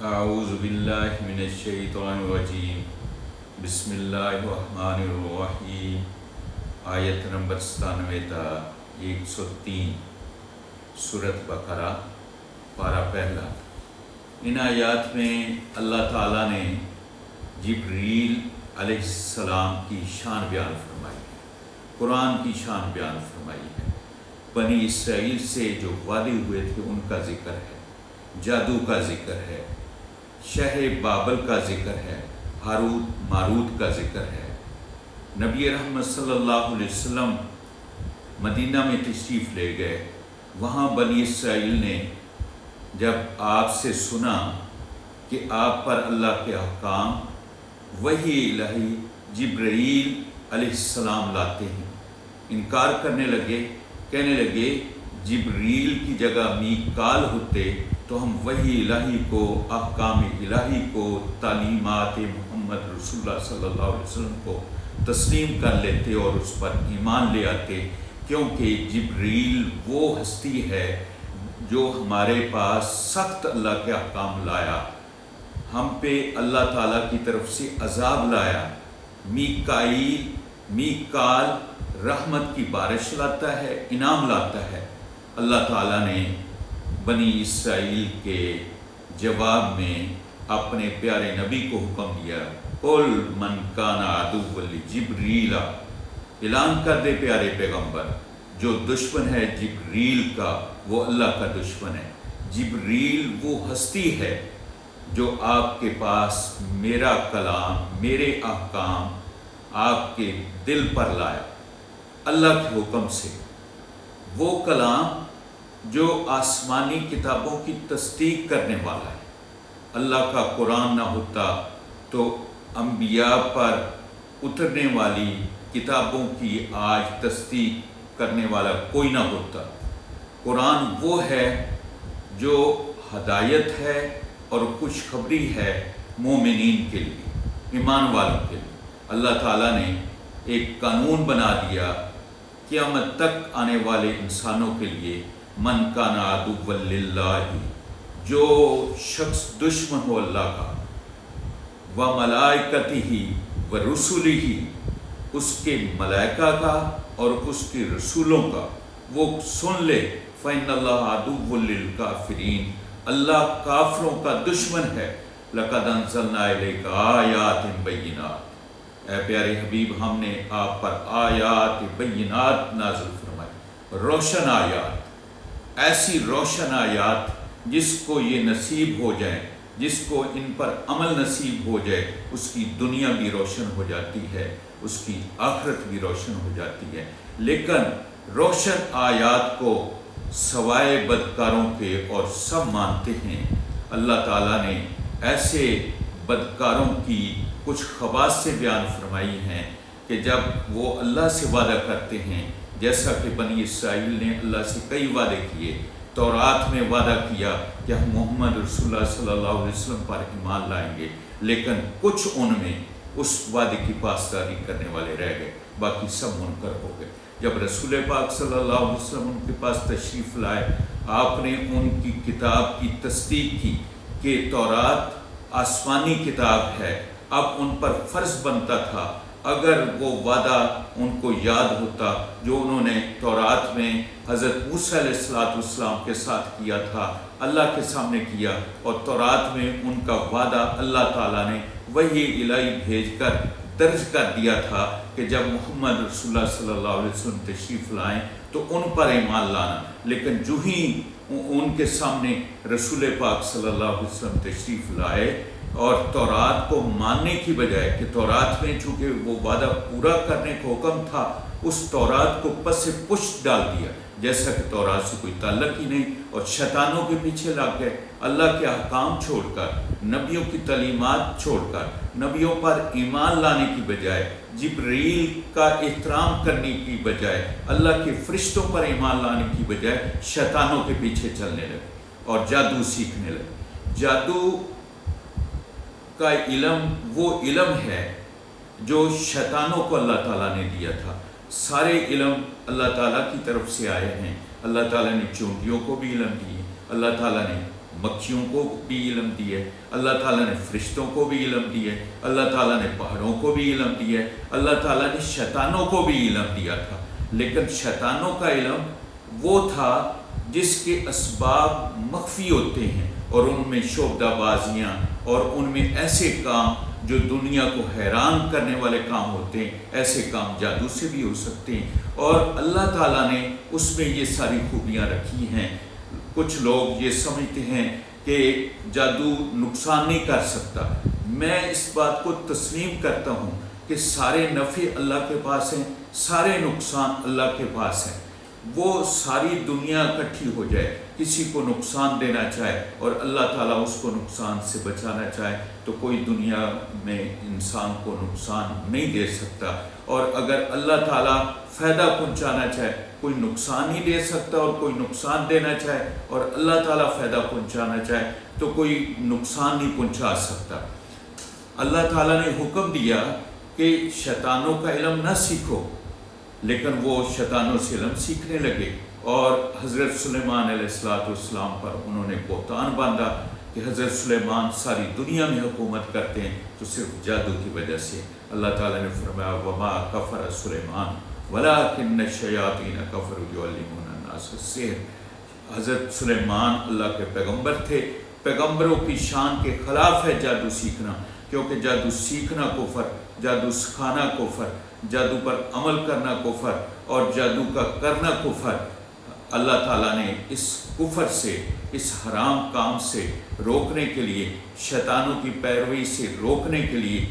اعوذ باللہ من الشیطان الرجیم بسم اللہ الرحمن الرحیم آیت نمبر 97 تا 103 سورۃ بقرہ پارہ پہلا۔ ان آیات میں اللہ تعالیٰ نے جبریل علیہ السلام کی شان بیان فرمائی ہے، قرآن کی شان بیان فرمائی ہے، بنی اسرائیل سے جو وعدے ہوئے تھے ان کا ذکر ہے، جادو کا ذکر ہے، شہر بابل کا ذکر ہے، ہاروت ماروت کا ذکر ہے۔ نبی رحمت صلی اللہ علیہ وسلم مدینہ میں تشریف لے گئے، وہاں بنی اسرائیل نے جب آپ سے سنا کہ آپ پر اللہ کے احکام وحی الہی جبرائیل علیہ السلام لاتے ہیں، انکار کرنے لگے، کہنے لگے جبریل کی جگہ میکال ہوتے تو ہم وحی الہی کو، احکام الہی کو، تعلیمات محمد رسول اللہ صلی اللہ علیہ وسلم کو تسلیم کر لیتے اور اس پر ایمان لے آتے، کیونکہ جبریل وہ ہستی ہے جو ہمارے پاس سخت اللہ کے احکام لایا، ہم پہ اللہ تعالیٰ کی طرف سے عذاب لایا۔ میکال رحمت کی بارش لاتا ہے، انعام لاتا ہے۔ اللہ تعالیٰ نے بنی اسرائیل کے جواب میں اپنے پیارے نبی کو حکم دیا، قُلْ مَنْ كَانَ عَدُوًّا لِجِبْرِيلَ، اعلان کر دے پیارے پیغمبر، جو دشمن ہے جبریل کا وہ اللہ کا دشمن ہے۔ جبریل وہ ہستی ہے جو آپ کے پاس میرا کلام، میرے احکام آپ کے دل پر لایا اللہ کے حکم سے، وہ کلام جو آسمانی کتابوں کی تصدیق کرنے والا ہے۔ اللہ کا قرآن نہ ہوتا تو انبیاء پر اترنے والی کتابوں کی آج تصدیق کرنے والا کوئی نہ ہوتا۔ قرآن وہ ہے جو ہدایت ہے اور خوشخبری ہے مومنین کے لیے، ایمان والوں کے لیے۔ اللہ تعالیٰ نے ایک قانون بنا دیا قیامت تک آنے والے انسانوں کے لیے، من کان عدوا للہ، جو شخص دشمن ہو اللہ کا، وملائکتہ ورسلہ، اس کے ملائکہ کا اور اس کے رسولوں کا، وہ سن لے، فإن اللہ عدو للکافرین، اللہ کافروں کا دشمن ہے۔ لقد انزلنا الیک آیات بینات، اے پیارے حبیب ہم نے آپ پر آیات بینات نازل فرمائی، روشن آیات، ایسی روشن آیات جس کو یہ نصیب ہو جائے، جس کو ان پر عمل نصیب ہو جائے، اس کی دنیا بھی روشن ہو جاتی ہے، اس کی آخرت بھی روشن ہو جاتی ہے۔ لیکن روشن آیات کو سوائے بدکاروں کے اور سب مانتے ہیں۔ اللہ تعالیٰ نے ایسے بدکاروں کی کچھ خواص سے بیان فرمائی ہیں کہ جب وہ اللہ سے وعدہ کرتے ہیں، جیسا کہ بنی اسرائیل نے اللہ سے کئی وعدے کیے، تورات میں وعدہ کیا کہ ہم محمد رسول اللہ صلی اللہ علیہ وسلم پر ایمان لائیں گے، لیکن کچھ ان میں اس وعدے کی پاسداری کرنے والے رہ گئے، باقی سب منکر ہو گئے۔ جب رسول پاک صلی اللہ علیہ وسلم ان کے پاس تشریف لائے، آپ نے ان کی کتاب کی تصدیق کی کہ تورات آسمانی کتاب ہے، اب ان پر فرض بنتا تھا اگر وہ وعدہ ان کو یاد ہوتا جو انہوں نے تورات میں حضرت موسیٰ علیہ السلام کے ساتھ کیا تھا، اللہ کے سامنے کیا، اور تورات میں ان کا وعدہ اللہ تعالیٰ نے وحی الہی بھیج کر درج کر دیا تھا کہ جب محمد رسول اللہ صلی اللہ علیہ وسلم تشریف لائیں تو ان پر ایمان لانا۔ لیکن جو ہی ان کے سامنے رسول پاک صلی اللہ علیہ وسلم تشریف لائے اور تورات کو ماننے کی بجائے کہ تورات میں چونکہ وہ وعدہ پورا کرنے کا حکم تھا، اس تورات کو پس پشت ڈال دیا، جیسا کہ تورات سے کوئی تعلق ہی نہیں، اور شیطانوں کے پیچھے لگ گئے، اللہ کے احکام چھوڑ کر، نبیوں کی تعلیمات چھوڑ کر، نبیوں پر ایمان لانے کی بجائے، جبریل کا احترام کرنے کی بجائے، اللہ کے فرشتوں پر ایمان لانے کی بجائے شیطانوں کے پیچھے چلنے لگے اور جادو سیکھنے لگے۔ جادو کا علم وہ علم ہے جو شیطانوں کو اللہ تعالیٰ نے دیا تھا۔ سارے علم اللہ تعالیٰ کی طرف سے آئے ہیں۔ اللہ تعالیٰ نے چونٹیوں کو بھی علم دیے، اللہ تعالیٰ نے مکھیوں کو بھی علم دیا ہے، اللہ تعالیٰ نے فرشتوں کو بھی علم دیا ہے، اللہ تعالیٰ نے پہاڑوں کو بھی علم دیا ہے، اللہ تعالیٰ نے شیطانوں کو بھی علم دیا تھا۔ لیکن شیطانوں کا علم وہ تھا جس کے اسباب مخفی ہوتے ہیں، اور ان میں شعبدہ بازیاں اور ان میں ایسے کام جو دنیا کو حیران کرنے والے کام ہوتے ہیں، ایسے کام جادو سے بھی ہو سکتے ہیں، اور اللہ تعالیٰ نے اس میں یہ ساری خوبیاں رکھی ہیں۔ کچھ لوگ یہ سمجھتے ہیں کہ جادو نقصان نہیں کر سکتا۔ میں اس بات کو تسلیم کرتا ہوں کہ سارے نفع اللہ کے پاس ہیں، سارے نقصان اللہ کے پاس ہیں۔ وہ ساری دنیا اکٹھی ہو جائے، کسی کو نقصان دینا چاہے اور اللہ تعالیٰ اس کو نقصان سے بچانا چاہے، تو کوئی دنیا میں انسان کو نقصان نہیں دے سکتا، اور اگر اللہ تعالیٰ فائدہ پہنچانا چاہے کوئی نقصان نہیں دے سکتا، اور کوئی نقصان دینا چاہے اور اللہ تعالیٰ فائدہ پہنچانا چاہے تو کوئی نقصان نہیں پہنچا سکتا۔ اللہ تعالیٰ نے حکم دیا کہ شیطانوں کا علم نہ سیکھو، لیکن وہ شیطانوں سے علم سیکھنے لگے، اور حضرت سلیمان علیہ السلام پر انہوں نے بہتان باندھا کہ حضرت سلیمان ساری دنیا میں حکومت کرتے ہیں تو صرف جادو کی وجہ سے۔ اللہ تعالیٰ نے فرمایا وما کفر سلیمان ولکن الشیاطین کفروا یعلمون الناس السحر۔ حضرت سلیمان اللہ کے پیغمبر تھے، پیغمبروں کی شان کے خلاف ہے جادو سیکھنا، کیونکہ جادو سیکھنا کفر، جادو سکھانا کفر، جادو پر عمل کرنا کفر، اور جادو کا کرنا کفر۔ اللہ تعالیٰ نے اس کفر سے، اس حرام کام سے روکنے کے لیے، شیطانوں کی پیروی سے روکنے کے لیے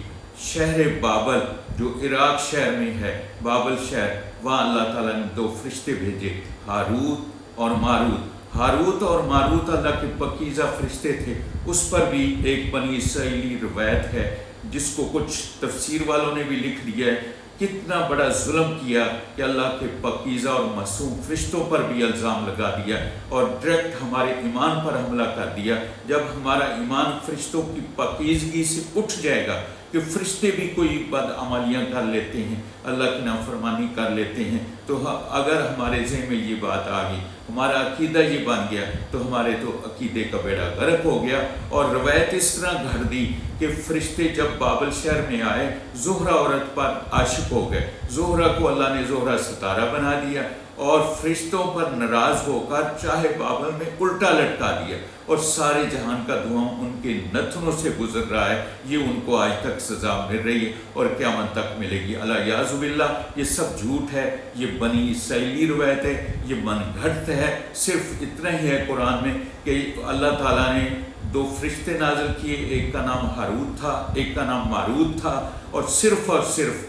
شہر بابل جو عراق شہر میں ہے، بابل شہر، وہاں اللہ تعالیٰ نے 2 فرشتے بھیجے، ہاروت اور ماروت۔ ہاروت اور ماروت اللہ کے پاکیزہ فرشتے تھے۔ اس پر بھی ایک بنی اسرائیلی روایت ہے جس کو کچھ تفسیر والوں نے بھی لکھ دیا ہے۔ کتنا بڑا ظلم کیا کہ اللہ کے پاکیزہ اور معصوم فرشتوں پر بھی الزام لگا دیا اور ڈائریکٹ ہمارے ایمان پر حملہ کر دیا۔ جب ہمارا ایمان فرشتوں کی پاکیزگی سے اٹھ جائے گا کہ فرشتے بھی کوئی بد عملیاں کر لیتے ہیں، اللہ کی نافرمانی کر لیتے ہیں، تو اگر ہمارے ذہن میں یہ بات آ گئی، ہمارا عقیدہ یہ بن گیا، تو ہمارے تو عقیدے کا بیڑا غرق ہو گیا۔ اور روایت اس طرح گھڑ دی کہ فرشتے جب بابل شہر میں آئے، زہرہ عورت پر عاشق ہو گئے، زہرہ کو اللہ نے زہرہ ستارہ بنا دیا، اور فرشتوں پر ناراض ہو کر چاہے بابل میں الٹا لٹکا دیا، اور سارے جہان کا دھواں ان کے نتنوں سے گزر رہا ہے۔ یہ ان کو آج تک سزا مل رہی ہے اور قیامت تک ملے گی۔ الیاذ باللہ، یہ سب جھوٹ ہے، یہ بنی اسرائیلی روایت ہے، یہ من گھڑت ہے۔ صرف اتنا ہی ہے قرآن میں کہ اللہ تعالیٰ نے 2 فرشتے نازل کیے، ایک کا نام ہاروت تھا، ایک کا نام ماروت تھا، اور صرف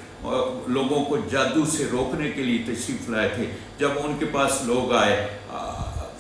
لوگوں کو جادو سے روکنے کے لیے تشریف لائے تھے۔ جب ان کے پاس لوگ آئے،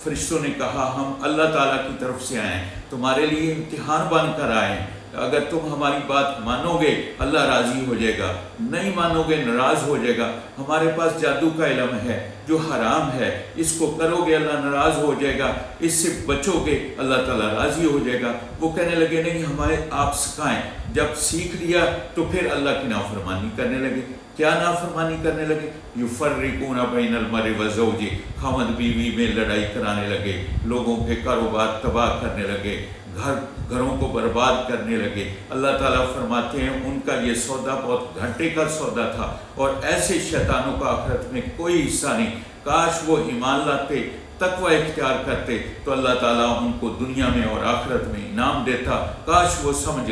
فرشتوں نے کہا ہم اللہ تعالیٰ کی طرف سے آئے ہیں، تمہارے لیے امتحان بن کر آئے ہیں، اگر تم ہماری بات مانو گے اللہ راضی ہو جائے گا، نہیں مانو گے ناراض ہو جائے گا۔ ہمارے پاس جادو کا علم ہے جو حرام ہے، اس کو کرو گے اللہ ناراض ہو جائے گا، اس سے بچو گے اللہ تعالیٰ راضی ہو جائے گا۔ وہ کہنے لگے نہیں، ہمارے آپ سکھائیں۔ جب سیکھ لیا تو پھر اللہ کی نافرمانی کرنے لگے۔ کیا نافرمانی کرنے لگے؟ یفرقون بین المرء وزوجہ، خاوند بیوی میں لڑائی کرانے لگے، لوگوں کے کاروبار تباہ کرنے لگے، گھروں کو برباد کرنے لگے۔ اللہ تعالیٰ فرماتے ہیں ان کا یہ سودا بہت گھاٹے کا سودا تھا، اور ایسے شیطانوں کا آخرت میں کوئی حصہ نہیں۔ کاش وہ ایمان لاتے، تقوی اختیار کرتے، تو اللہ تعالیٰ ان کو دنیا میں اور آخرت میں انعام دیتا۔ کاش وہ سمجھ